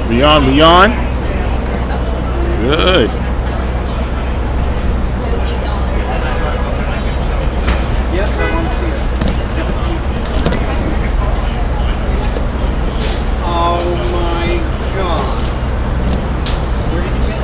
We on? Good. Yes, I want to see it. Oh my God. Where did you get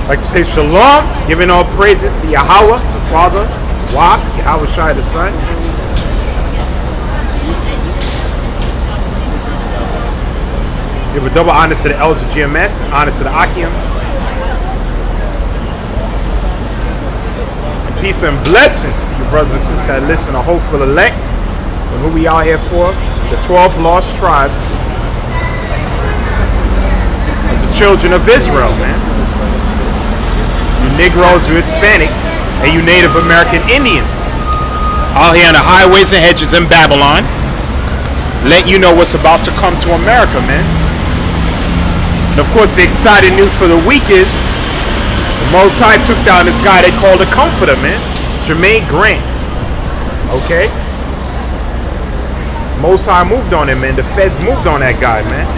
I'd like to say shalom, giving all praises to Yahawah, the Father, Yahawashi, the Son. Give a double honor to the elders of GMS, honor to the Akim. And peace and blessings to you brothers and sisters that listen, a hopeful elect, and who we out here for, the 12 lost tribes of the children of Israel, man. You Negroes, you Hispanics, and you Native American Indians out here on the highways and hedges in Babylon, let you know what's about to come to America, man. And of course, the exciting news for the week is the Most High took down this guy they called a comforter, man, Jermaine Grant. Okay, Most High moved on him, man. The feds moved on that guy, man.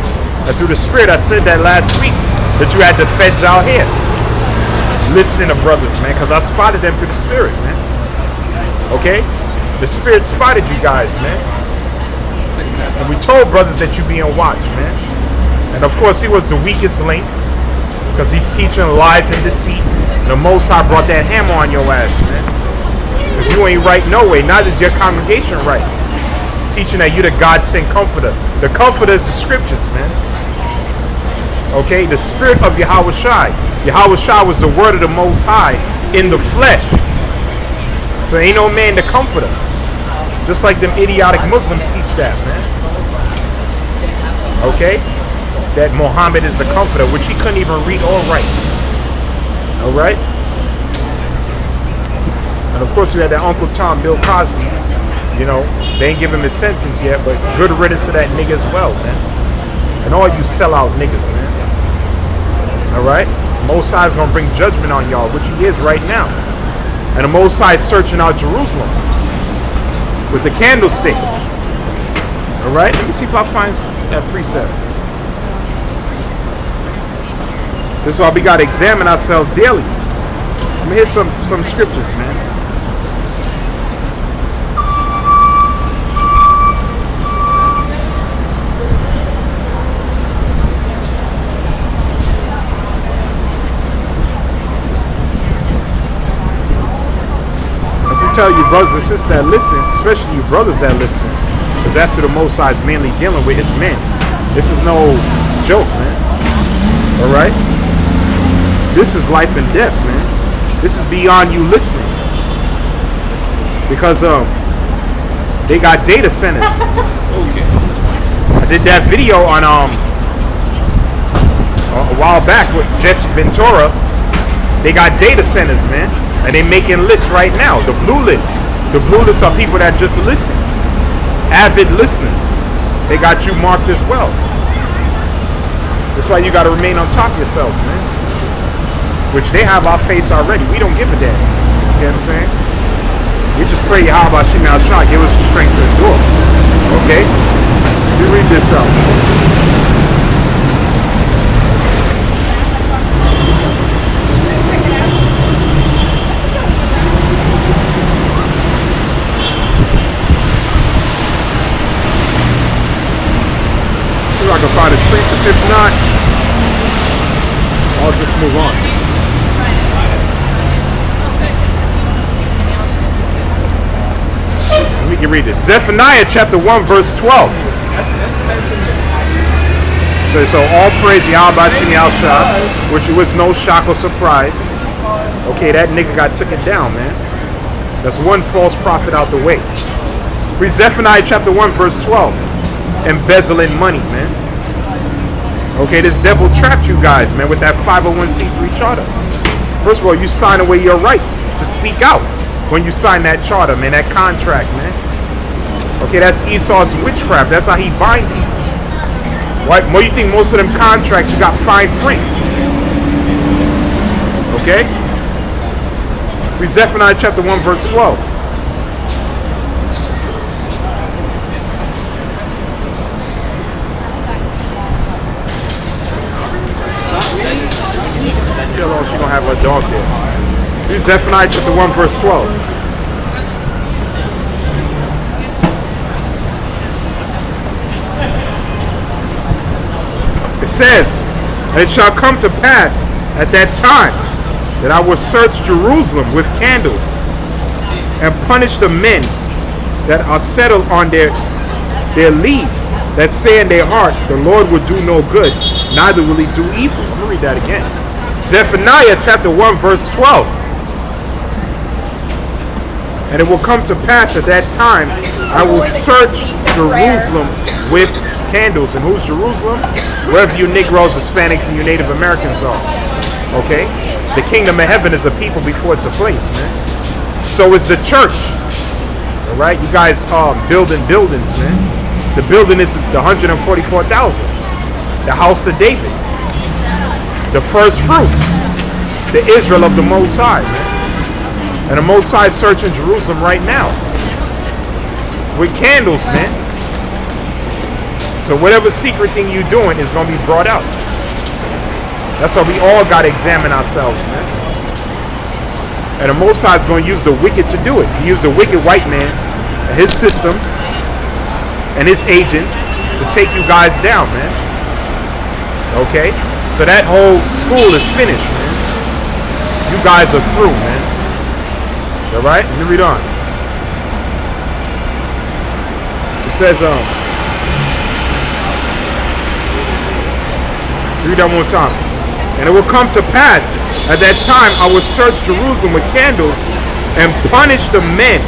And through the Spirit, I said that last week that you had the feds out here listening to brothers, man, because I spotted them through the Spirit, man. Okay? The Spirit spotted you guys, man. And we told brothers that you being watched, man. And of course, he was the weakest link because he's teaching lies and deceit. And the Most High brought that hammer on your ass, man. Because you ain't right no way. Neither is your congregation right. Teaching that you the God-sent comforter. The comforter is the scriptures, man. Okay? The Spirit of Yahawashi. Yahawashi was the word of the Most High in the flesh. So ain't no man the comforter. Just like them idiotic Muslims teach that, man. Okay? That Muhammad is the comforter, which he couldn't even read or write. Alright? And of course you had that Uncle Tom, Bill Cosby. You know, they ain't give him his sentence yet, but good riddance to that nigga as well, man. And all you sellout niggas, man. Alright? Most High is going to bring judgment on y'all, which he is right now. And the Most High is searching out Jerusalem with the candlestick. Alright? Let me see if I find that precept. This is why we got to examine ourselves daily. Let me hit some scriptures, man. Tell you brothers and sisters that listen, especially you brothers that listen, because that's who the Most High is mainly dealing with, his men. This is no joke, man. Alright? This is life and death, man. This is beyond you listening. Because they got data centers. Okay. I did that video on a while back with Jesse Ventura. They got data centers, man. And they making lists right now. The blue list. The blue list are people that just listen. Avid listeners. They got you marked as well. That's why you got to remain on top of yourself, man. Which they have our face already. We don't give a damn. You know what I'm saying? We just pray Yahawashi give us the strength to endure. Okay? Let me read this out. I can find his precept. If not, I'll just move on. And we can read this. Zephaniah chapter 1 verse 12. So all praise Yahawashi, which was no shock or surprise. Okay, that nigga got taken down, man. That's one false prophet out the way. Read Zephaniah chapter 1 verse 12. Embezzling money, man. Okay, this devil trapped you guys, man, with that 501c3 charter. First of all, you sign away your rights to speak out when you sign that charter, man, that contract, man. Okay, that's Esau's witchcraft. That's how he bind people. What? You think most of them contracts you got fine print? Okay? Read Zephaniah chapter 1, verse 12. She's going to have her dog there. Read Zephaniah chapter 1, verse 12. It says, "And it shall come to pass at that time that I will search Jerusalem with candles and punish the men that are settled on their leads, that say in their heart, the Lord will do no good, neither will he do evil." I'm going to read that again. Zephaniah chapter 1, verse 12. "And it will come to pass at that time, I will search Jerusalem with candles." And who's Jerusalem? Wherever you Negroes, Hispanics, and you Native Americans are. Okay? The kingdom of heaven is a people before it's a place, man. So is the church. Alright? You guys are building buildings, man. The building is the 144,000. The house of David. The first fruits. The Israel of the Most High, man. And the Most High is searching Jerusalem right now. With candles, man. So whatever secret thing you're doing is going to be brought out. That's why we all got to examine ourselves, man. And the Most High is going to use the wicked to do it. He used the wicked white man, and his system, and his agents to take you guys down, man. Okay? So that whole school is finished, man. You guys are through, man. Alright? Let me read on. It says, read that one time. "And it will come to pass at that time I will search Jerusalem with candles and punish the men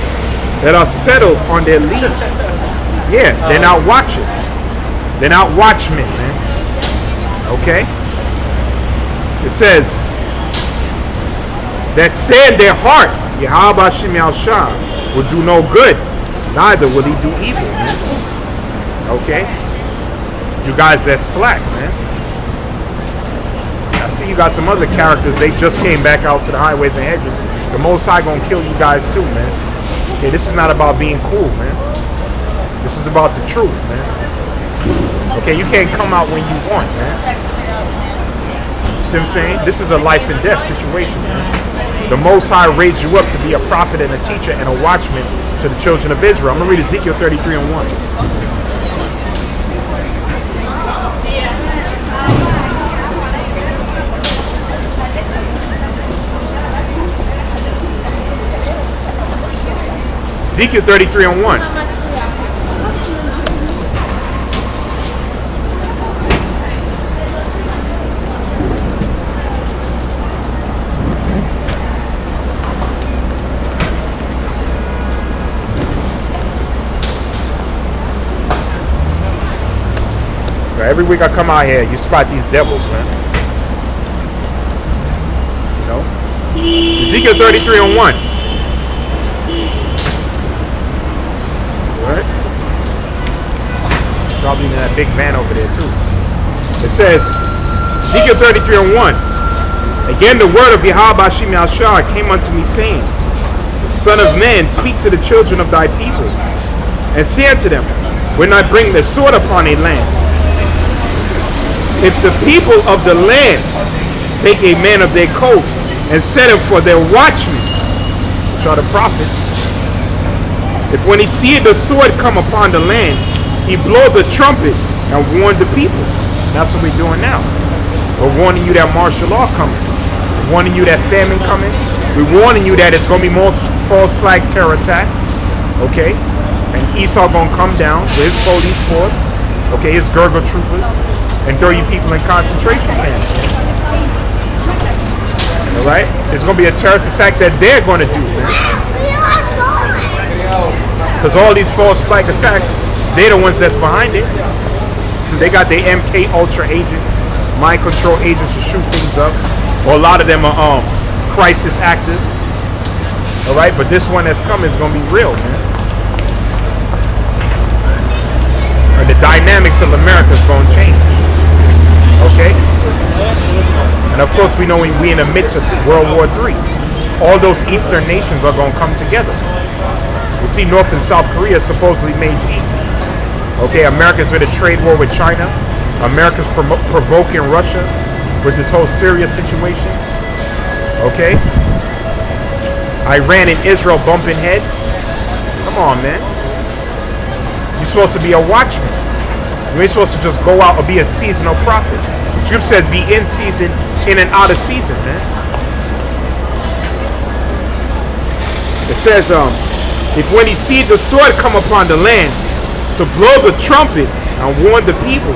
that are settled on their leads." Yeah, they're not watching. They're not watchmen, man. Okay? It says, "That say in their heart, Yahawashi will do no good, neither will he do evil." Man. Okay? You guys that slack, man. I see you got some other characters. They just came back out to the highways and hedges. The Most High gonna kill you guys too, man. Okay, this is not about being cool, man. This is about the truth, man. Okay, you can't come out when you want, man. See what I'm saying? This is a life and death situation, man. The Most High raised you up to be a prophet and a teacher and a watchman to the children of Israel. I'm gonna read Ezekiel 33 and 1. Ezekiel 33 and 1. Every week I come out here, you spot these devils, man. You know? Ezekiel 33 and 1. Alright? Probably in that big van over there too. It says, Ezekiel 33 and 1. "Again the word of Yahawashi came unto me, saying, Son of man, speak to the children of thy people, and say unto them, when I bring the sword upon a land, if the people of the land take a man of their coast and set him for their watchmen," which are the prophets, "if when he seeth the sword come upon the land, he blow the trumpet and warn the people." That's what we're doing now. We're warning you that martial law coming. We're warning you that famine coming. We're warning you that it's going to be more false flag terror attacks. Okay? And Esau going to come down with his police force. Okay? His Gurgle troopers. And throw you people in concentration camps. Alright? There's going to be a terrorist attack that they're going to do, man. Because all these false flag attacks, they're the ones that's behind it. They got their MK Ultra agents, mind control agents to shoot things up. Or a lot of them are crisis actors. Alright? But this one that's coming is going to be real, man. And the dynamics of America is going to change. Okay? And And of course, we know we in the midst of World War III. All those Eastern nations are going to come together. We see North and South Korea supposedly made peace. Okay, America's in a trade war with China. America's provoking Russia with this whole Syria situation. Okay, Iran and Israel bumping heads. Come on, man. You're supposed to be a watchman. You ain't supposed to just go out or be a seasonal prophet. The scripture says be in season, in and out of season, man. It says, if when he sees the sword come upon the land, to blow the trumpet and warn the people,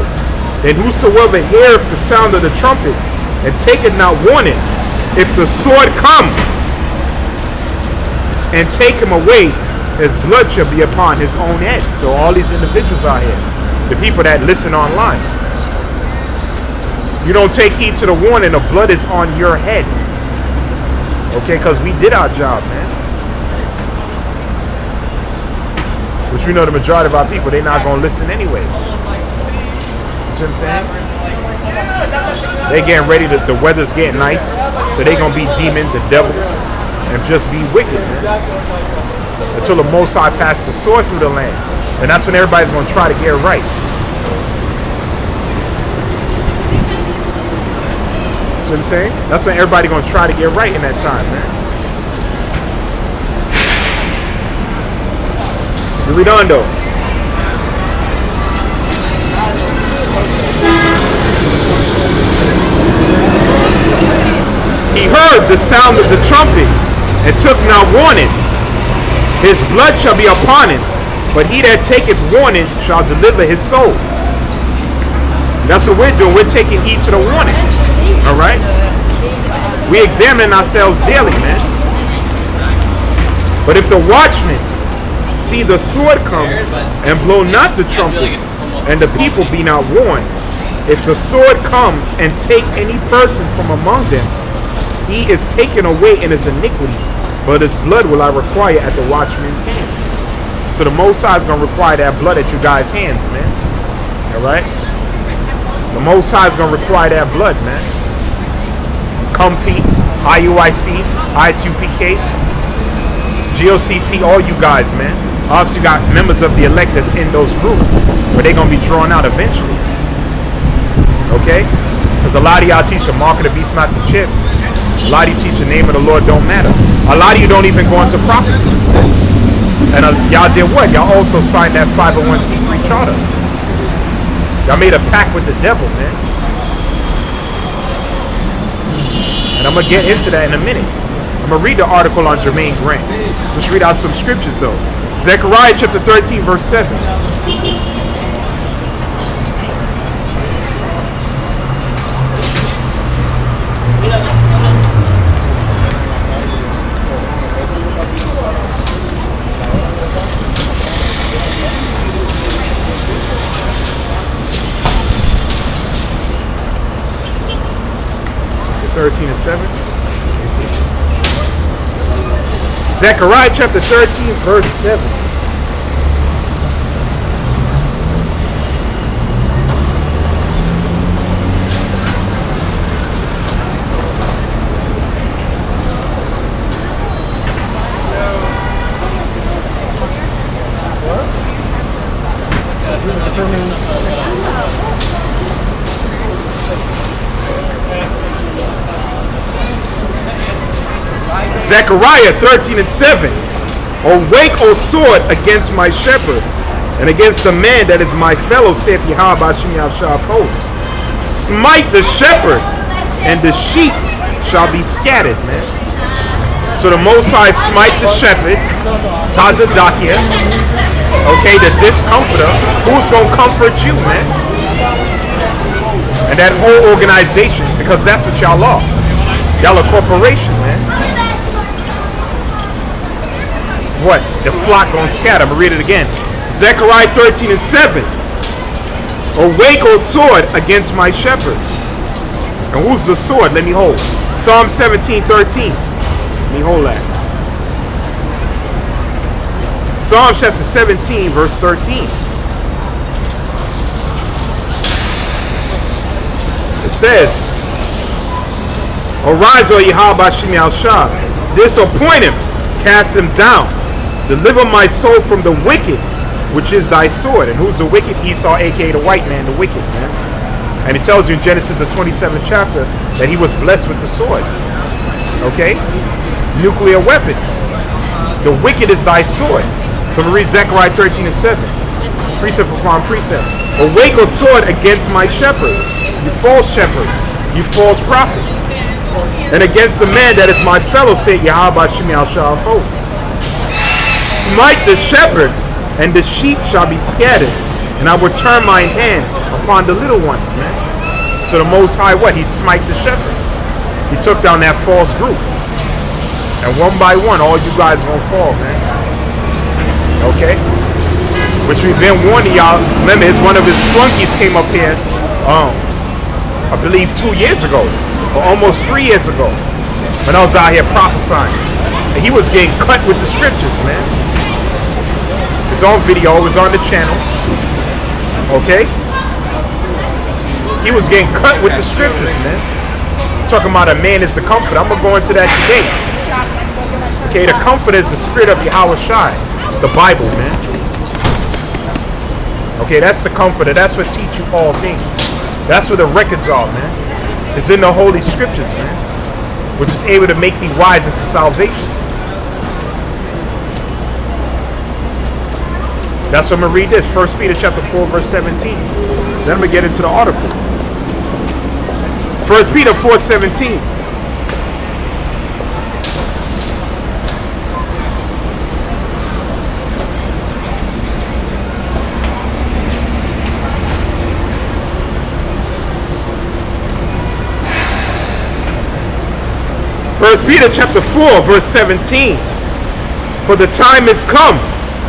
then whosoever heareth the sound of the trumpet and taketh not warning, if the sword come and take him away, his blood shall be upon his own head. So all these individuals out here, the people that listen online, you don't take heed to the warning, the blood is on your head. Okay, because we did our job, man. Which we know the majority of our people, they're not going to listen anyway. You see what I'm saying? They getting ready, the weather's getting nice, so they going to be demons and devils and just be wicked, man. Until the Most High passes the sword through the land. And that's when everybody's going to try to get right. See what I'm saying? That's when everybody's going to try to get right in that time, man. Read on though. He heard the sound of the trumpet and took not warning. His blood shall be upon him, but he that taketh warning shall deliver his soul. That's what we're doing. We're taking heed to the warning. Alright? We examine ourselves daily, man. But if the watchman see the sword come and blow not the trumpet, and the people be not warned, if the sword come and take any person from among them, he is taken away in his iniquity, but his blood will I require at the watchman's hands. So the Most High is going to require that blood at you guys' hands, man. Alright? The Most High is going to require that blood, man. Comfy, IUIC, ISUPK, GOCC, all you guys, man. Obviously, you got members of the elect that's in those groups, but they're going to be drawn out eventually. Okay? Because a lot of y'all teach the mark of the beast, not the chip. A lot of you teach the name of the Lord don't matter. A lot of you don't even go into prophecies. And y'all did what? Y'all also signed that 501c3 charter. Y'all made a pact with the devil, man. And I'm going to get into that in a minute. I'm going to read the article on Jermaine Grant. Let's read out some scriptures, though. Zechariah chapter 13, verse 7. Zechariah chapter 13, verse 7. Zechariah 13 and 7. Awake, O sword, against my shepherd, and against the man that is my fellow, saith Yahawah of hosts. Smite the shepherd, and the sheep shall be scattered, man. So the Most High smite the shepherd, Tazadakia, okay, the discomforter. Who's going to comfort you, man? And that whole organization, because that's what y'all are. Y'all a corporation, man. What? The flock gonna scatter. I'm gonna read it again. Zechariah 13 and 7. Awake, O sword, against my shepherd. And who's the sword? Let me hold. Psalm 17:13. Let me hold that. Psalm chapter 17, verse 13. It says, Arise, O Yahawashi Shah. Disappoint him, cast him down. Deliver my soul from the wicked, which is thy sword. And who's the wicked? Esau, aka the white man, the wicked man. And it tells you in Genesis the 27th chapter that he was blessed with the sword. Okay? Nuclear weapons. The wicked is thy sword. So we read Zechariah 13 and 7. Precept upon precept. Awake, O sword, against my shepherds, you false shepherds, you false prophets, and against the man that is my fellow, said Yahawah Shah of hosts. Smite the shepherd, and the sheep shall be scattered, and I will turn mine hand upon the little ones, man. So the Most High, what? He smite the shepherd. He took down that false group. And one by one, all you guys are gonna fall, man. Okay? Which we've been warning y'all. Remember, one of his flunkies came up here, I believe 2 years ago, or almost 3 years ago, when I was out here prophesying. And he was getting cut with the scriptures, man. His own video was on the channel. Okay? He was getting cut with the scriptures, man. Talking about a man is the comfort. I'm going to go into that today. Okay, the comfort is the spirit of Yahawashi, the Bible, man. Okay, that's the comforter. That's what teach you all things. That's where the records are, man. It's in the Holy Scriptures, man. Which is able to make thee wise into salvation. That's what I'm going to read this. 1 Peter chapter 4, verse 17. Then I'm going to get into the article. 1 Peter 4:17. 1 Peter chapter 4, verse 17. For the time is come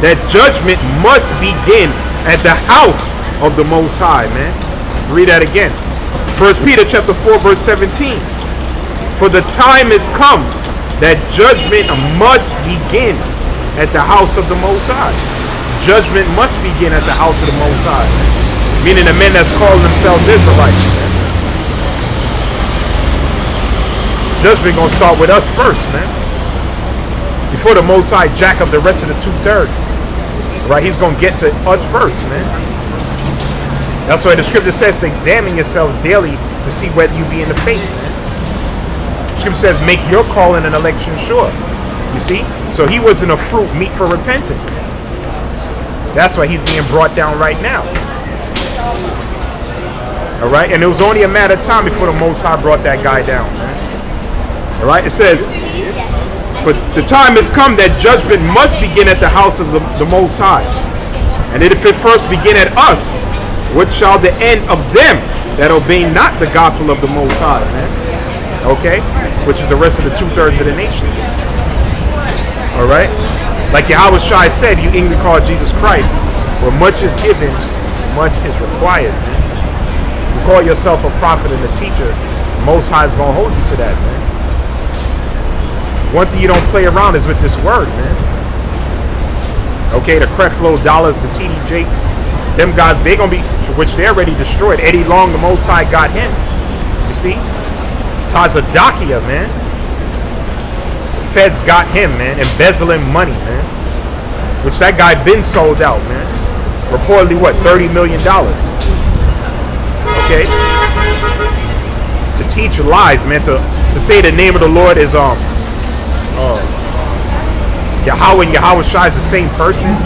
that judgment must begin at the house of the Most High, man. Read that again. 1 Peter chapter 4, verse 17. For the time is come that judgment must begin at the house of the Most High. Judgment must begin at the house of the Most High. Meaning the men that's calling themselves Israelites, man. Judgment gonna start with us first, man. Before the Most High jack up the rest of the 2/3, right? He's gonna get to us first, man. That's why the scripture says to examine yourselves daily to see whether you be in the faith. The scripture says, make your calling and election sure. You see? So he wasn't a fruit meet for repentance. That's why he's being brought down right now. All right, and it was only a matter of time before the Most High brought that guy down, man. All right, it says, but the time has come that judgment must begin at the house of the Most High. And if it first begin at us, what shall the end of them that obey not the gospel of the Most High, man? Okay, which is the rest of the 2/3 of the nation. All right, like Yahawashi said, you English call Jesus Christ. Where much is given, much is required, man. You call yourself a prophet and a teacher, the Most High is gonna hold you to that, man. One thing you don't play around is with this word, man. Okay, the Creflo Dollars, the TD Jakes, them guys, they're gonna be, which they're already destroyed. Eddie Long, the Most High got him. You see? Tazadakia, man. The feds got him, man, embezzling money, man. Which that guy been sold out, man. Reportedly, what, $30 million? Okay? To teach lies, man. To say the name of the Lord is Yahawah and Yahawashi is the same person.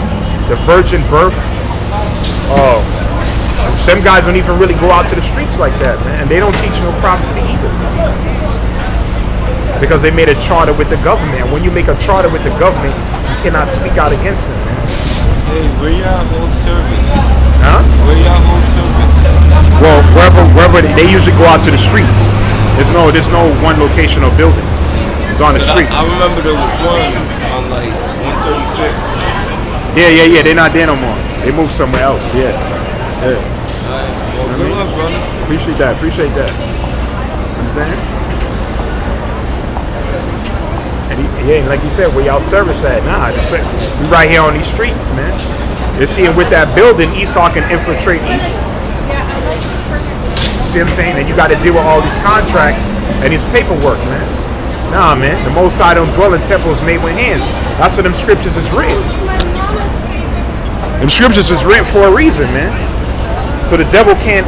The virgin birth. Them guys don't even really go out to the streets like that, man. And they don't teach no prophecy either. Because they made a charter with the government. When you make a charter with the government, you cannot speak out against them, man. Hey, where y'all hold service? Huh? Where y'all hold service? Well, wherever they usually go out to the streets. There's no one location or building. It's on the street. I remember there was one on like 136. Yeah. They're not there no more. They moved somewhere else. Yeah. Well, good luck, brother. Appreciate that. You know what I'm saying? And like you said, where y'all service at? Nah, we right here on these streets, man. They're seeing with that building, Esau can infiltrate East. see what I'm saying? And you got to deal with all these contracts and these paperwork, man. Nah, man. The Most High don't dwell in temples made with hands. That's what them scriptures is written. Them scriptures was written for a reason, man. So the devil can't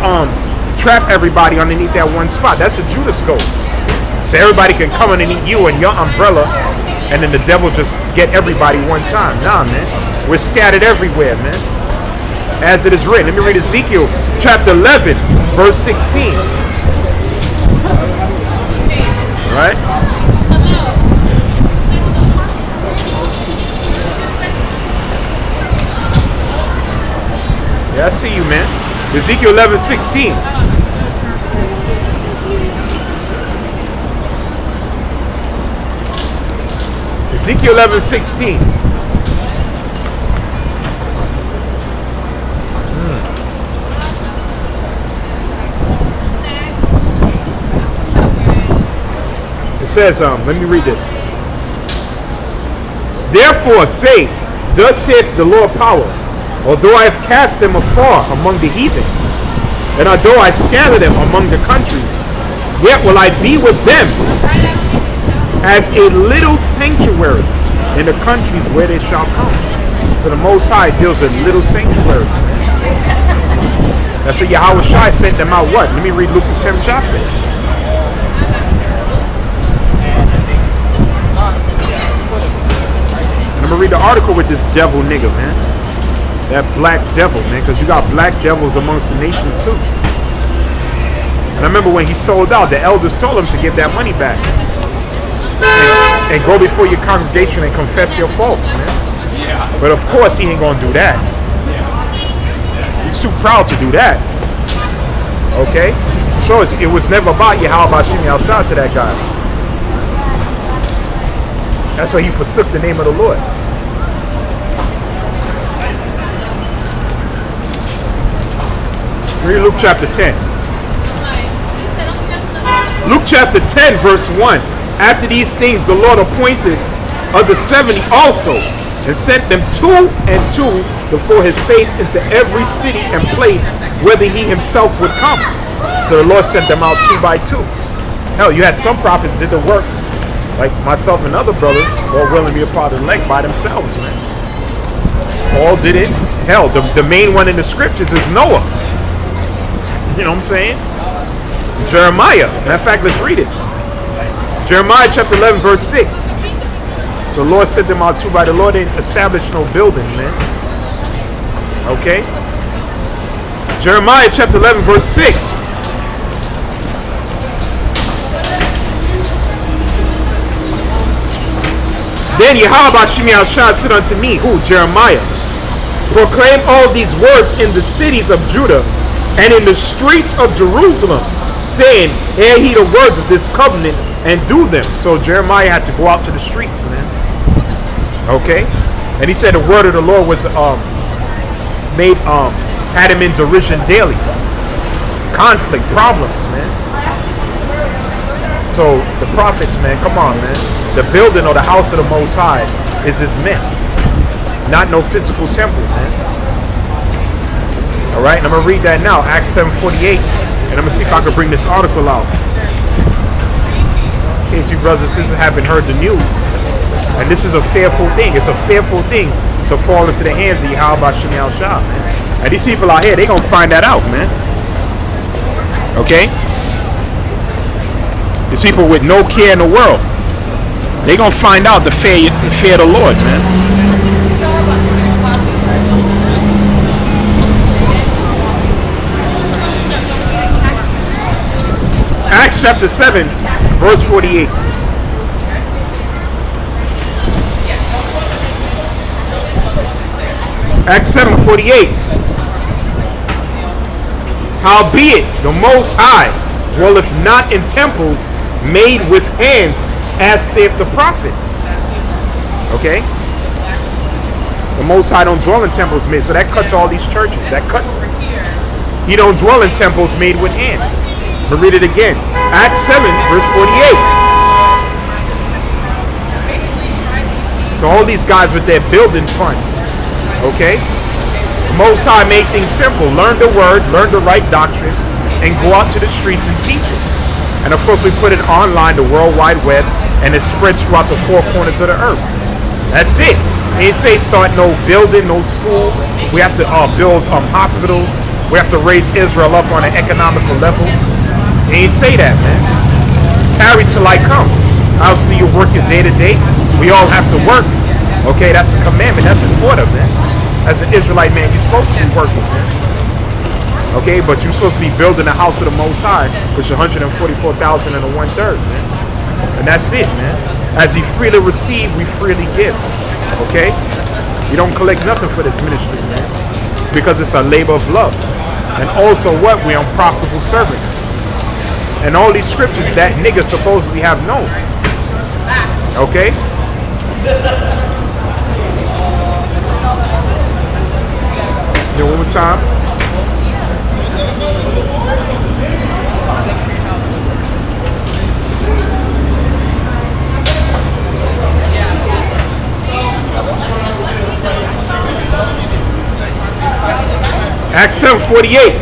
trap everybody underneath that one spot. That's the Judas code. So everybody can come underneath you and your umbrella, and then the devil just get everybody one time. Nah, man. We're scattered everywhere, man. As it is written. Let me read Ezekiel chapter 11, verse 16. All right? Yeah, I see you, man. Ezekiel 11, 16. Ezekiel 11, 16. It says, let me read this. Therefore say, thus saith the Lord power, although I have cast them afar among the heathen, and although I scatter them among the countries, yet will I be with them as a little sanctuary in the countries where they shall come. So the Most High deals with little sanctuary. That's what Yahawashi sent them out. What? Let me read Luke the 10th chapter. And I'm gonna read the article with this devil nigga, man. That black devil, man, because you got black devils amongst the nations too. And I remember when he sold out, the elders told him to give that money back and go before your congregation and confess your faults, man. Yeah. But of course he ain't gonna do that. He's too proud to do that. Okay? So it was never about Yahawashi to that guy. That's why he forsook the name of the Lord. Read Luke chapter 10. Luke chapter 10 verse 1. After these things the Lord appointed other 70 also, and sent them 2 and 2 before his face into every city and place whither he himself would come. So the Lord sent them out 2 by 2. Hell, you had some prophets did the work, like myself and other brothers, all willing to be a part of the lech by themselves, man. All did it. Hell, the main one in the scriptures is Noah. You know what I'm saying? Jeremiah. Matter of fact, let's read it. Jeremiah chapter 11 verse 6. So the Lord sent them out 2 by the Lord didn't establish no building, man. Okay? Jeremiah chapter 11 verse 6. Then Yahawashi said unto me, who? Jeremiah. Proclaim all these words in the cities of Judah and in the streets of Jerusalem, saying, hear ye the words of this covenant and do them. So Jeremiah had to go out to the streets, man. Okay? And he said the word of the Lord was had him in derision daily. Conflict, problems, man. So the prophets, man, come on, man. The building or the house of the Most High is his men. Not no physical temple, man. Alright, and I'm going to read that now. Acts 7:48. And I'm going to see if I can bring this article out. In case you brothers and sisters haven't heard the news. And this is a fearful thing. It's a fearful thing to fall into the hands of Yahawashi, man. And these people out here, they going to find that out, man. Okay? These people with no care in the world. They going to find out the fear of the Lord, man. Acts chapter 7, verse 48. Acts 7:48. Howbeit the Most High dwelleth not in temples made with hands, as saith the prophet. Okay? The Most High don't dwell in temples made, so that cuts all these churches. That cuts. He don't dwell in temples made with hands. But read it again. Acts 7, verse 48. So all these guys with their building funds. Okay? The Most High made things simple. Learn the word, learn the right doctrine, and go out to the streets and teach it. And of course, we put it online, the World Wide Web, and it spreads throughout the four corners of the earth. That's it. He didn't say start no building, no school. We have to build hospitals. We have to raise Israel up on an economical level. He didn't say that, man. Tarry till I come. Obviously, you work your day to day. We all have to work. Okay, that's a commandment. That's an order, man. As an Israelite man, you're supposed to be working, man. Okay, but you're supposed to be building the house of the Most High, which is 144,000 and a 1/3, man. And that's it, man. As you freely receive, we freely give. Okay? You don't collect nothing for this ministry, man. Because it's a labor of love. And also what? We're unprofitable servants. And all these scriptures that niggas supposedly have known. Okay? Yeah, one more time. Acts 7:48.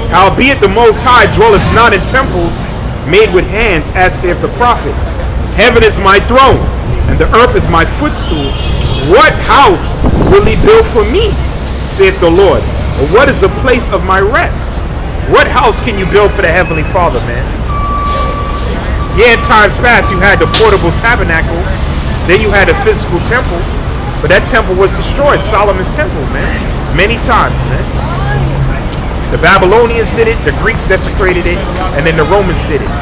Howbeit the Most High dwelleth not in temples made with hands, as saith the prophet. Heaven is my throne, and the earth is my footstool. What house will he build for me, saith the Lord? Or what is the place of my rest? What house can you build for the Heavenly Father, man? Yeah, in times past you had the portable tabernacle, then you had a physical temple, but that temple was destroyed, Solomon's temple, man, many times, man. The Babylonians did it, the Greeks desecrated it, and then the Romans did it.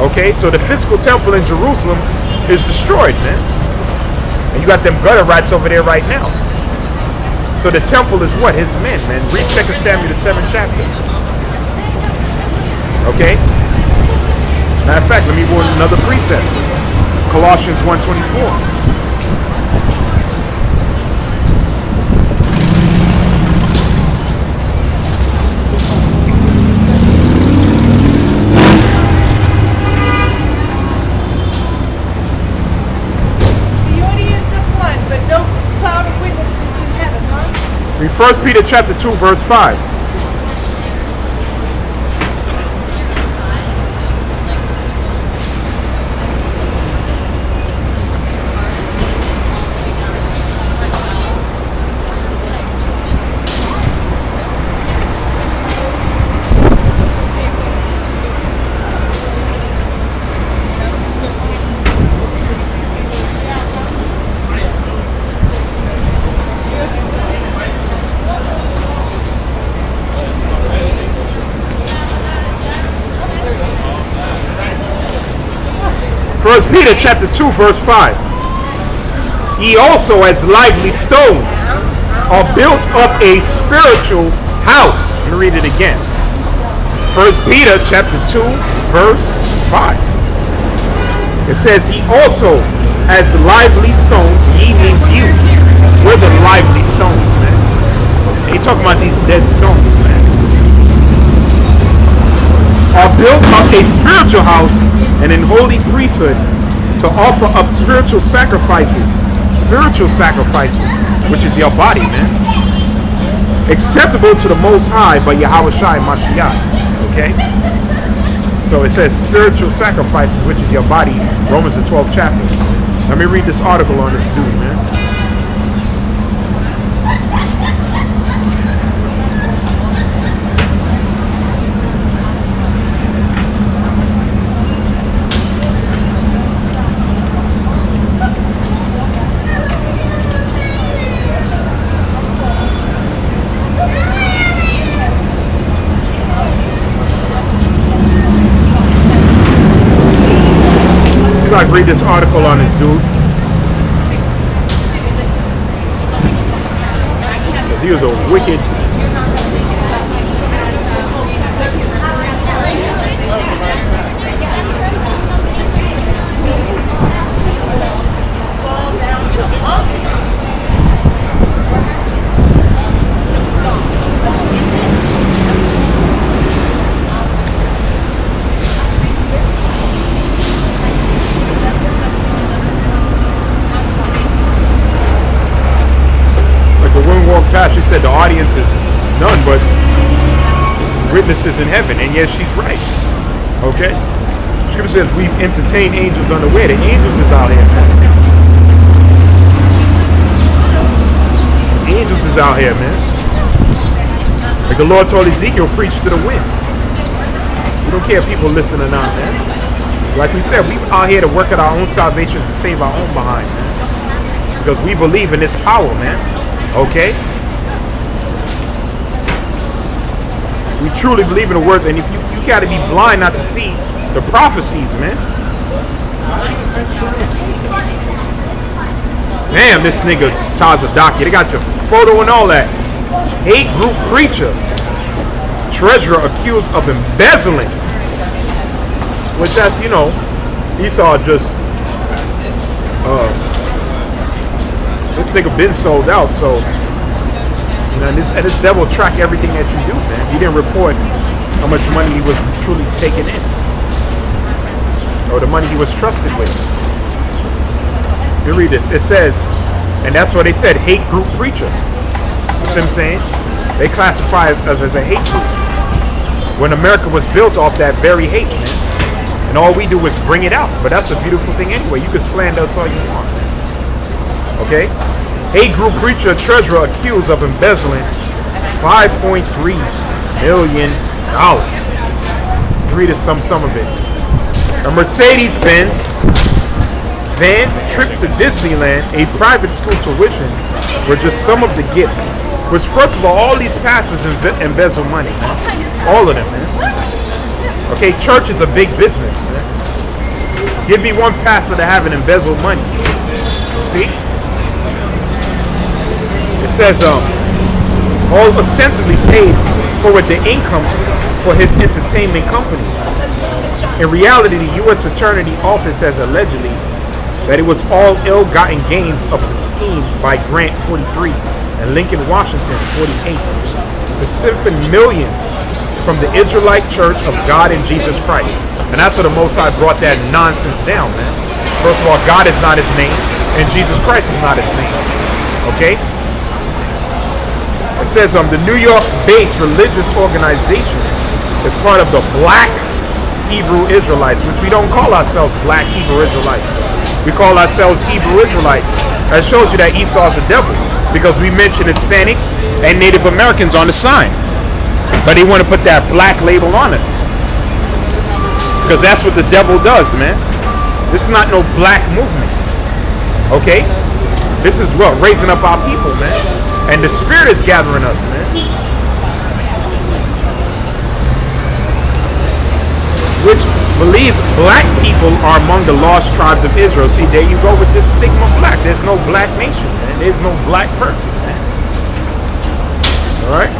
Okay, so the physical temple in Jerusalem is destroyed, man. And you got them gutter rats over there right now. So the temple is what? His men, man. Read 2 Samuel, the 7th chapter. Okay? Matter of fact, let me go to another precept. Colossians 1:24. Read 1 Peter chapter 2, verse 5. First Peter chapter 2, verse 5. Ye also as lively stones are built up a spiritual house. Let me read it again. First Peter chapter 2, verse 5. It says, ye also as lively stones, ye means you. We're the lively stones, man. Ain't talking about these dead stones, man. Are built up a spiritual house and in holy priesthood to offer up spiritual sacrifices, which is your body, man, acceptable to the Most High by Yahawashi Mashiach. Okay? So it says spiritual sacrifices, which is your body, Romans the 12th chapter. Let me read this article on this dude, man. I read this article on this dude. Because he was a wicked. She said the audience is witnesses in heaven. And yes, she's right. Okay? Scripture says we've entertained angels unaware. The angels is out here, man. Angels is out here, man. Like the Lord told Ezekiel, preach to the wind. We don't care if people listen or not, man. Like we said, we out here to work at our own salvation to save our own behind, man. Because we believe in this power, man. Okay? We truly believe in the words, and if you got to be blind not to see the prophecies, man. Damn, this nigga Tazadaki, they got your photo and all that. Hate group preacher, treasurer accused of embezzling. Which that's, you know, Esau just, this nigga been sold out, so, you know, and this devil track everything that you do, man. He didn't report how much money he was truly taking in, or the money he was trusted with. You read this, it says, and that's what they said, hate group preacher. You see what I'm saying? They classify us as a hate group. When America was built off that very hate, man. And all we do is bring it out. But that's a beautiful thing anyway. You can slander us all you want, man. Okay? Hate group preacher treasurer accused of embezzling $5.3 million. Read us some of it. A Mercedes-Benz van, trips to Disneyland, a private school tuition were just some of the gifts. Which, first of all these pastors embezzle money. All of them, man. Okay, church is a big business, man. Give me one pastor that haven't embezzled money. See? It says, all ostensibly paid forward the income for his entertainment company. In reality, the U.S. Attorney Office has allegedly that it was all ill-gotten gains of the scheme by Grant 43 and Lincoln Washington 48 to siphon millions from the Israelite Church of God in Jesus Christ. And that's where the Most High brought that nonsense down, man. First of all, God is not his name, and Jesus Christ is not his name. Okay? It says the New York-based religious organization is part of the Black Hebrew Israelites, which we don't call ourselves Black Hebrew Israelites. We call ourselves Hebrew Israelites. That shows you that Esau is the devil, because we mention Hispanics and Native Americans on the sign. But they want to put that black label on us, because that's what the devil does, man. This is not no black movement. Okay? This is what? Raising up our people, man. And the Spirit is gathering us, man. Which believes black people are among the lost tribes of Israel. See, there you go with this stigma of black. There's no black nation, man. There's no black person, man. Alright?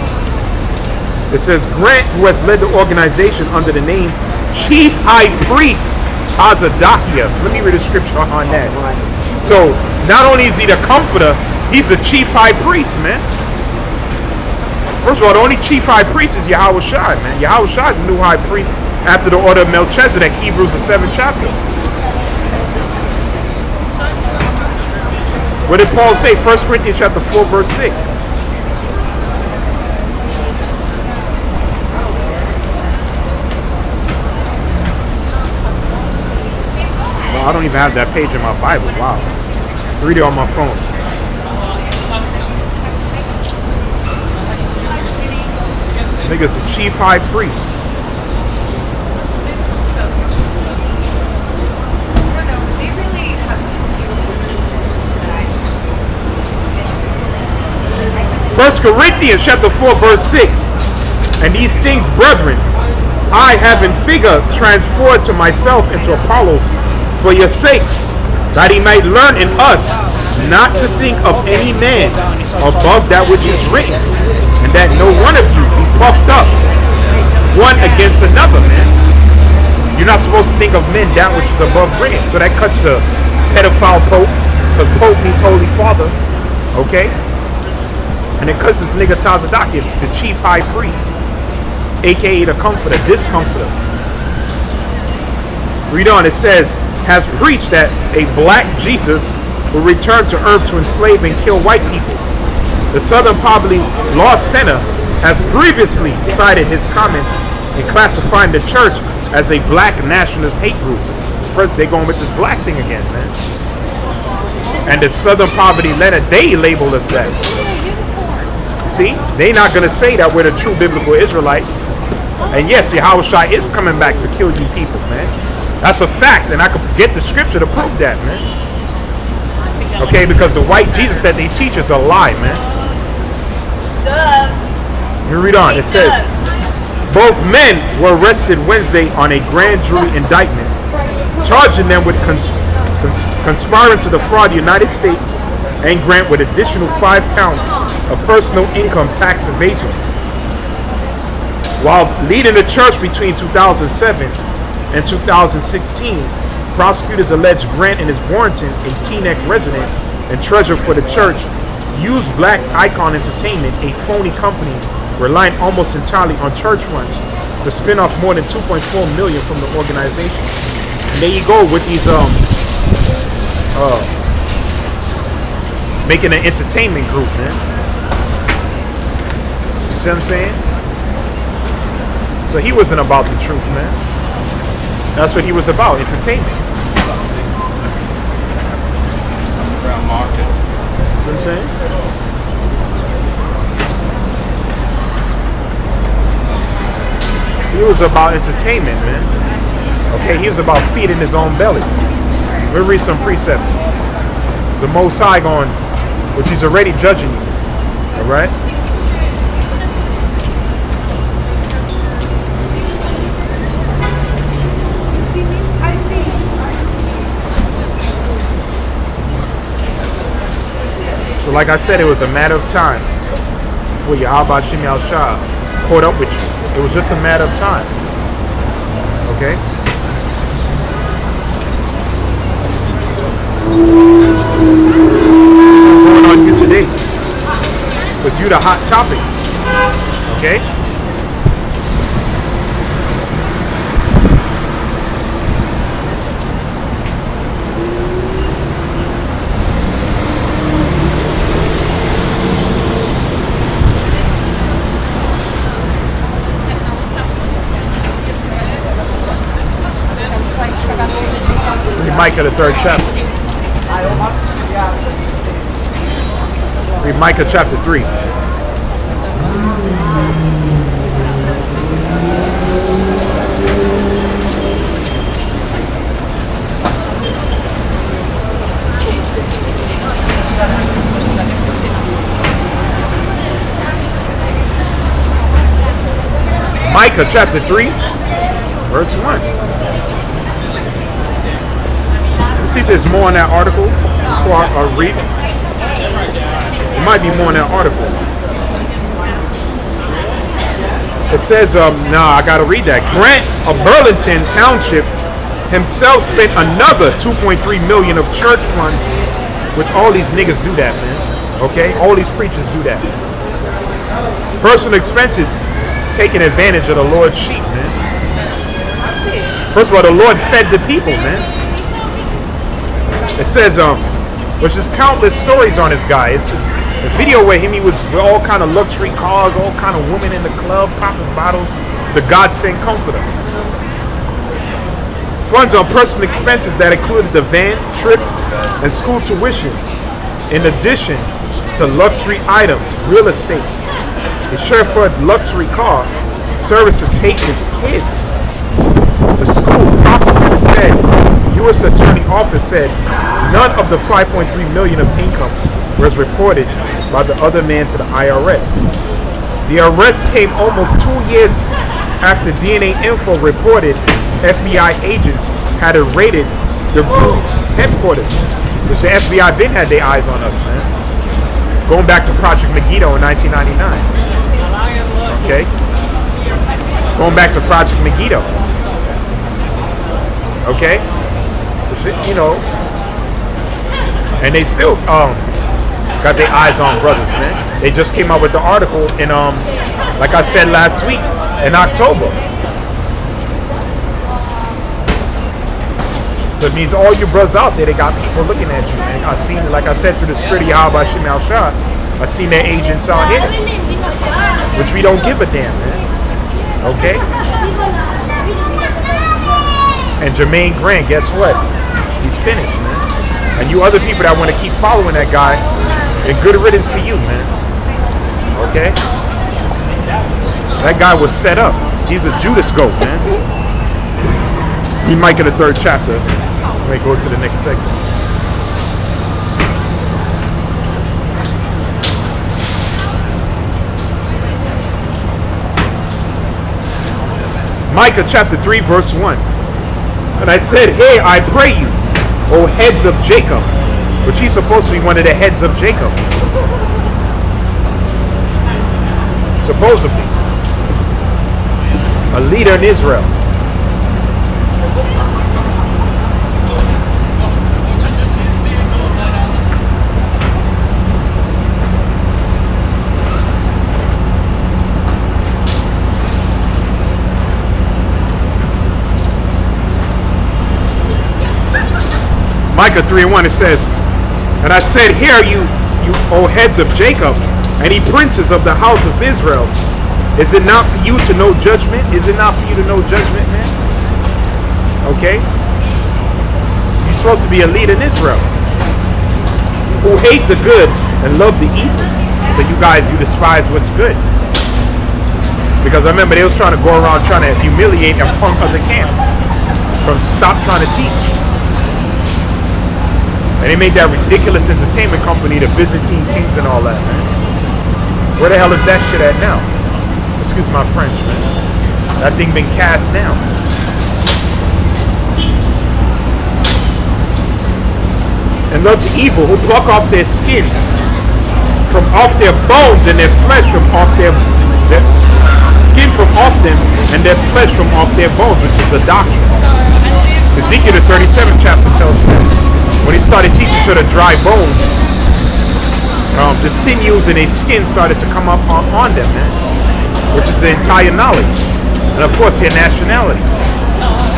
It says, Grant, who has led the organization under the name Chief High Priest Tazadakia. Let me read a scripture on that. So, not only is he the comforter, he's the Chief High Priest, man. First of all, the only Chief High Priest is Yahawashi, man. Yahawashi is the new High Priest after the order of Melchizedek, Hebrews the 7th chapter. What did Paul say? 1 Corinthians chapter 4, verse 6. I don't even have that page in my Bible. Wow. Read it on my phone. I think it's the Chief High Priest. First Corinthians chapter 4, verse 6. And these things, brethren, I having figure transferred to myself into Apollos for your sakes, that he might learn in us not to think of any man above that which is written, and that no one of you be puffed up one against another, man. You're not supposed to think of men that which is above written. So that cuts the pedophile pope, because pope means holy father, okay? And it cuts this nigga Tazadaki, the chief high priest, aka the comforter, this comforter. Read on, it says, has preached that a black Jesus will return to earth to enslave and kill white people. The southern poverty law center have previously cited his comments in classifying the church as a black nationalist hate group. First, they're going with this black thing again, man. And the Southern Poverty Letter, they label us that. You see, they're not going to say that we're the true biblical Israelites. And yes, Yahawashi is coming back to kill you people, man. That's a fact, and I could get the scripture to prove that, man. Okay, because the white Jesus that they teach is a lie, man. Let me read on. It says, both men were arrested Wednesday on a grand jury indictment, charging them with conspiring to defraud the United States and grant with additional 5 counts of personal income tax evasion. While leading the church between 2007 and 2016, prosecutors allege Grant and his Warrenton, a Teaneck resident and treasurer for the church, used Black Icon Entertainment, a phony company relying almost entirely on church funds, to spin off more than $2.4 million from the organization. And there you go with these making an entertainment group, man. You see what I'm saying? So he wasn't about the truth, man. That's what he was about, entertainment. Underground market. You know what I'm saying? He was about entertainment, man. Okay, he was about feeding his own belly. We'll read some precepts. The Most High going, which he's already judging you. Alright? So like I said, it was a matter of time for Yahawashi caught up with you. It was just a matter of time. Okay? What's going on you today? Because you're the hot topic. Okay? Micah, the 3rd chapter. Read Micah chapter 3. Micah chapter 3, verse 1. See if there's more in that article before I read it. There might be more in that article. It says, I gotta read that. Grant of Burlington Township himself spent another $2.3 million of church funds, which all these niggas do that, man. Okay? All these preachers do that. Personal expenses, taking advantage of the Lord's sheep, man. First of all, the Lord fed the people, man. It says, there's just countless stories on this guy. It's just a video where he was with all kind of luxury cars, all kind of women in the club, popping bottles. The God sent comforter. Funds on personal expenses that included the van, trips, and school tuition. In addition to luxury items, real estate. The chauffeur luxury car, service to take his kids to school. Prosecutor said, U.S. Attorney Office said none of the $5.3 million of income was reported by the other man to the IRS. The arrest came almost 2 years after DNA Info reported FBI agents had raided the group's headquarters, which the FBI been had their eyes on us, man. Going back to Project Megiddo in 1999. Okay? Going back to Project Megiddo. Okay? You know, and they still got their eyes on brothers, man. They just came out with the article in like I said last week, in October. So it means all you brothers out there, they got people looking at you, man. I seen, like I said, through the spirit of Yahawashi, I seen their agents out here. which we don't give a damn, man. Okay? And Jermaine Grant, guess what? He's finished, man. And you other people that want to keep following that guy, and good riddance to you, man. Okay? That guy was set up. He's a Judas goat, man. He might get a third chapter. Let me go to the next segment. Micah chapter 3 verse 1. And I said, hey, I pray you, O heads of Jacob. Which he's supposed to be one of the heads of Jacob. Supposedly. A leader in Israel. Micah 3:1, it says, and I said, hear you O heads of Jacob, and ye princes of the house of Israel. Is it not for you to know judgment? Is it not for you to know judgment, man? Okay? You're supposed to be a leader in Israel. Who hate the good and love the evil. So you guys, you despise what's good. Because I remember they was trying to go around trying to humiliate and punk other camps from stop trying to teach. And they made that ridiculous entertainment company, the Byzantine Kings and all that, man. Where the hell is that shit at now? Excuse my French, man. That thing been cast down. And love the evil, who pluck off their skins from off their bones and their flesh from off their skin from off them and their flesh from off their bones, which is the doctrine. Ezekiel the 37th chapter tells you that. When he started teaching to the dry bones, the sinews and their skin started to come up on them, man. Which is the entire knowledge. And of course their nationality.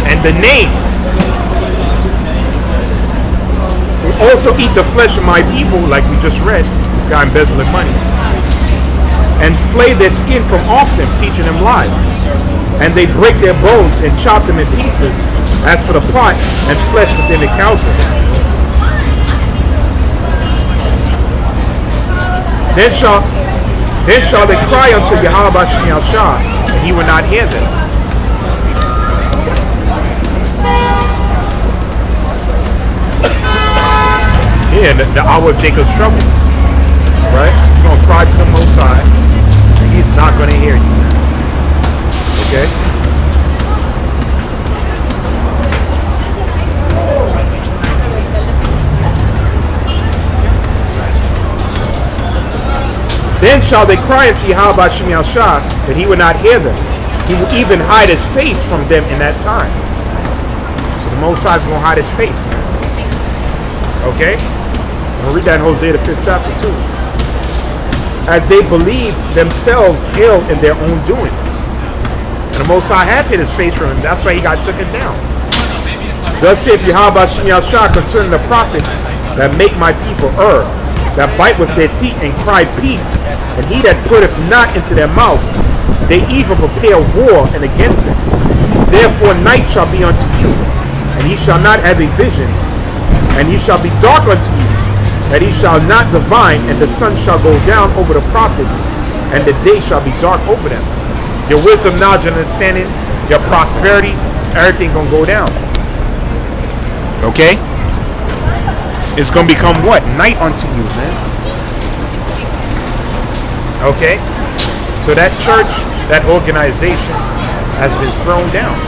And the name. Will also eat the flesh of my people, like we just read. This guy embezzling money. And flay their skin from off them, teaching them lies. And they break their bones and chop them in pieces, as for the pot and flesh within the cauldron. Then shall they cry unto Yahawashi, and he will not hear them. Yeah, the hour of Jacob's trouble. Right? You're going to cry to the Most High, and he's not going to hear you. Okay? Then shall they cry unto Yahawashi, that he will not hear them. He will even hide his face from them in that time. So the Most High is going to hide his face, man. Okay? We'll read that in Hosea the 5th chapter too. As they believe themselves ill in their own doings. And the Most High had hid his face from him. That's why he got taken down. Thus saith Yahawashi concerning the prophets that make my people err, that bite with their teeth and cry peace, and he that putteth not into their mouths, they even prepare war and against it. Therefore night shall be unto you, and ye shall not have a vision, and ye shall be dark unto you, that ye shall not divine, and the sun shall go down over the prophets, and the day shall be dark over them. Your wisdom, knowledge, and understanding, your prosperity, everything gonna go down. Okay? It's going to become what? Night unto you, man. Okay? So that church, that organization has been thrown down.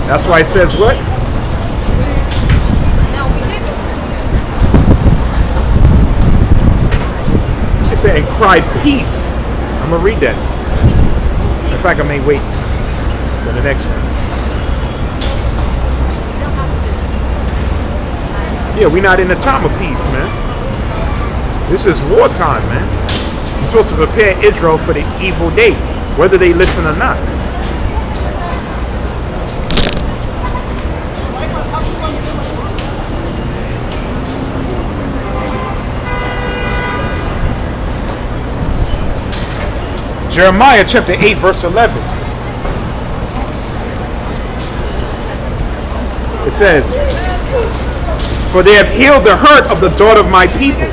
That's why it says what? No, we didn't. It said, and cried peace. I'm going to read that. In fact, I may wait for the next one. Yeah, we're not in the time of peace, man. This is wartime, man. You're supposed to prepare Israel for the evil day, whether they listen or not. Jeremiah chapter 8 verse 11. It says, for they have healed the hurt of the daughter of my people,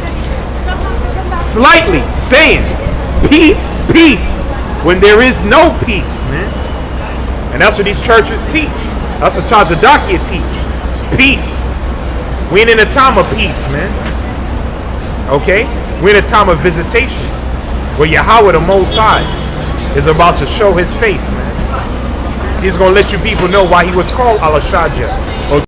slightly, saying, peace, peace, when there is no peace, man. And that's what these churches teach. That's what Tazadokia teach. Peace. We ain't in a time of peace, man. Okay? We're in a time of visitation, where Yahawah the Most High is about to show his face, man. He's going to let you people know why he was called Al-Shajah.